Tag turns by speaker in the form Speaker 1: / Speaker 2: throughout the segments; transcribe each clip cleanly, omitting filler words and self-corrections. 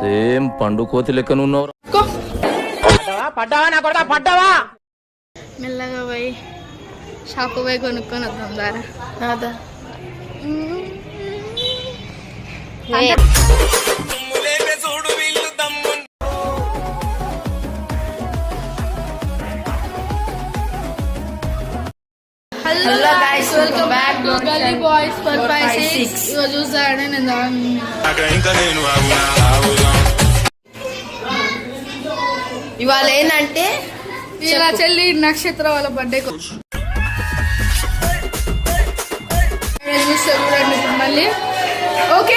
Speaker 1: Same పండు కోతి లెక్కనున్నావు.
Speaker 2: మెల్లగా పోయి షాపు పోయి కొనుక్కొని వద్దాం దారా. అదా hello guys, welcome back to గల్లీ బాయ్స్ 456. ఇగో చూసాడే నేను
Speaker 3: ఇవాళ ఏంటంటే
Speaker 2: ఇలా చెల్లి నక్షత్ర వాళ్ళ బర్త్డే చూస్తే చూడండి మళ్ళీ. ఓకే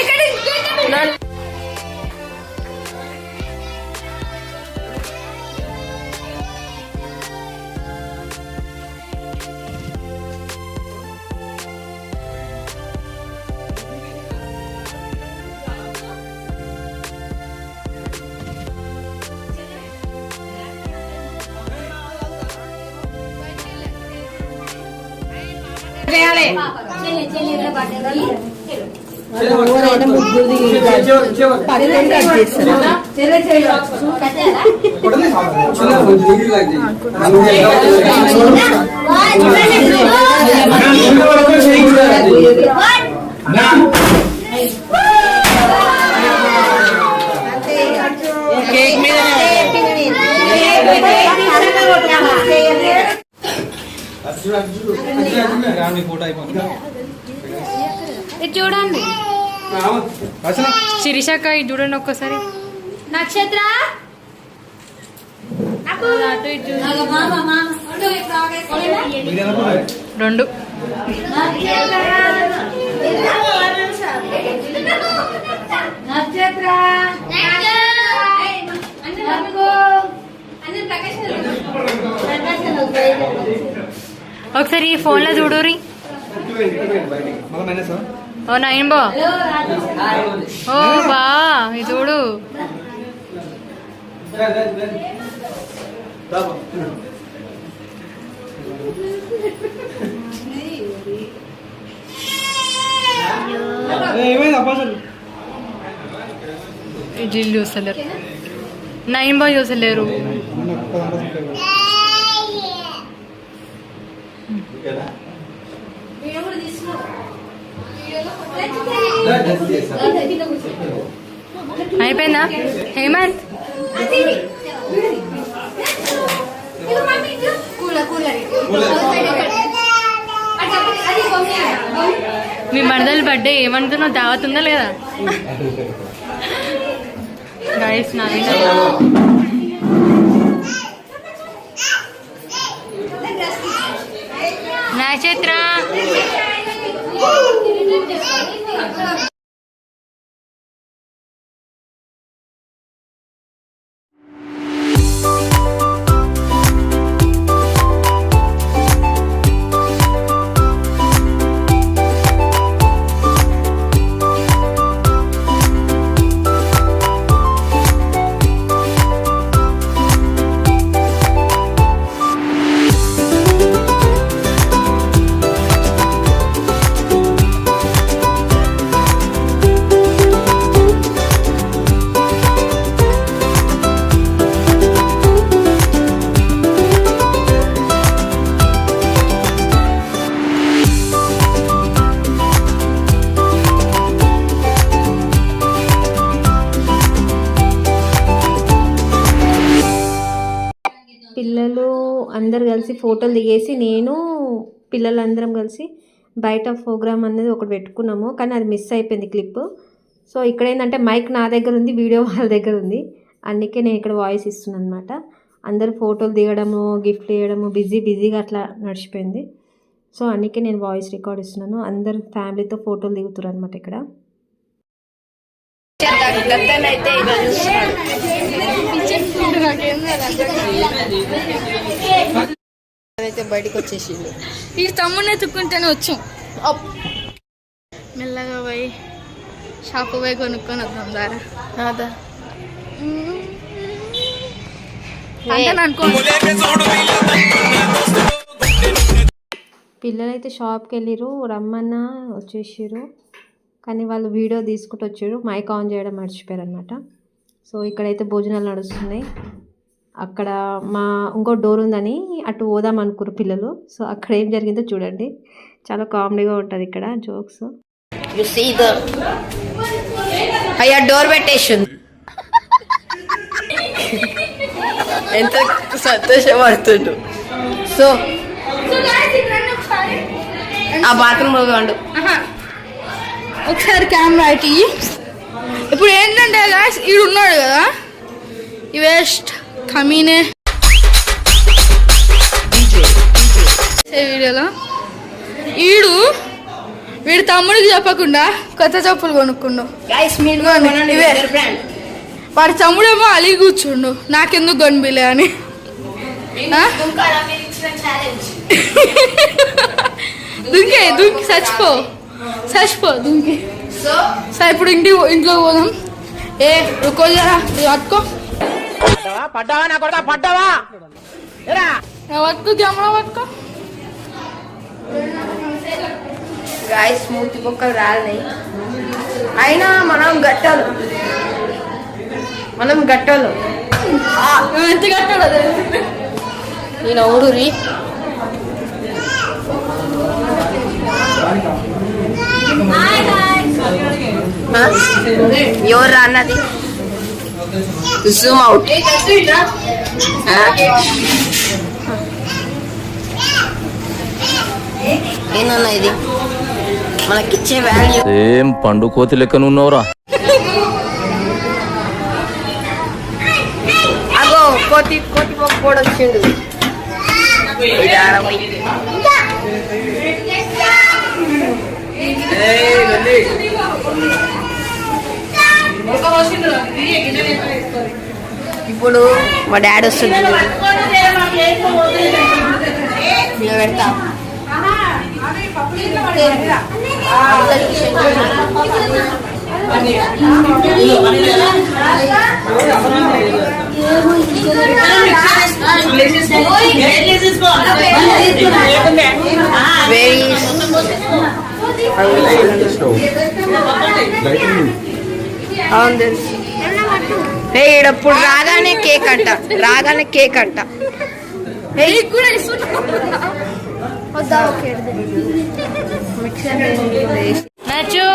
Speaker 2: చూడండి శిరీషక్క, ఇది చూడండి ఒక్కసారి. నక్షత్ర రెండు నక్షత్ర ఒకసారి ఈ ఫోన్ లో చూడురి. ఓ నైన్ బా, ఓ బా ఇది చూడు. జిల్ చూస్తలేరు, నైన్ బా చూసలేరు. అయిపోయిందా హేమంత్? మీ మరదల బర్త్డే ఏమంటున్నావు? దావత్ ఉందా లేదా? గైస్ నక్షత్ర
Speaker 3: పిల్లలు అందరు కలిసి ఫోటోలు దిగేసి నేను పిల్లలందరం కలిసి బయట ప్రోగ్రామ్ అనేది ఒకటి పెట్టుకున్నాము, కానీ అది మిస్ అయిపోయింది క్లిప్. సో ఇక్కడ ఏంటంటే మైక్ నా దగ్గర ఉంది, వీడియో వాళ్ళ దగ్గర ఉంది, అందుకే నేను ఇక్కడ వాయిస్ ఇస్తున్నాను అనమాట. అందరు ఫోటోలు దిగడము, గిఫ్ట్లు ఇవ్వడము బిజీగా అట్లా నడిచిపోయింది. సో అందుకే నేను వాయిస్ రికార్డ్ ఇస్తున్నాను. అందరు ఫ్యామిలీతో ఫోటోలు దిగుతారు అనమాట ఇక్కడ.
Speaker 2: అయితే బయటకు వచ్చేసింది. ఈ తమ్ముడిని ఎత్తుక్కుంటేనే వచ్చాం. మెల్లగా పోయి షాపు పోయి కొనుక్కొని వద్దాం దారా. అదా
Speaker 3: పిల్లలైతే షాప్కి వెళ్ళిరు, రమ్మన్నా వచ్చేసారు, కానీ వాళ్ళు వీడియో తీసుకుంటూ వచ్చారు, మైక్ ఆన్ చేయడం మర్చిపోయారు అనమాట. సో ఇక్కడైతే భోజనాలు నడుస్తున్నాయి. అక్కడ మా ఇంకో డోర్ ఉందని అటు పోదాం అనుకురు పిల్లలు. సో అక్కడ ఏం జరిగిందో చూడండి, చాలా కామెడీగా ఉంటుంది ఇక్కడ జోక్స్.
Speaker 2: అయ్యా డోర్ పెట్టేసింది, ఎంత సంతోషపడుతుండు. సో ఆ బాత్రూమ్ వండు ఒకసారి కెమెరా ఇటు. ఇప్పుడు ఏంటంటే గాయ్స్ ఈడు ఉన్నాడు కదా, ఈ వేస్ట్ కమీనే వీడియోలో వీడి తమ్ముడికి చెప్పకుండా కొత్త చెప్పులు కొనుక్కుండు. ఇవే వాడి తమ్ముడేమో అలిగి కూర్చుండు, నాకెందుకు కొనిపిలే అని. దుంకి చచ్చిపో దుంకి. సరే ఇప్పుడు ఇంట్లో పోదాం. ఏ రుకో జరా, పట్టుకో పట్టుకో కెమెరా పట్టుకో. గాయస్ మూతి బొక్కలు రాలినాయి, అయినా మనం గట్టాలు ఎంత గట్టాడు నేను ఊడూరి. ఎవరు అన్నది జూమ్ అవుట్. ఏనన్నా ఇది మనకిచ్చే వాల్యూ.
Speaker 1: సేమ్ పండు కోతి లెక్కనున్నావురా.
Speaker 2: అగో కోతి కూడా వచ్చిండు. ఇప్పుడు మా డాడీ వస్తుంది, పెడతా. అవును తెలుసు. ఈడప్పుడు రాగానే కేక్ అంట. నచ్చు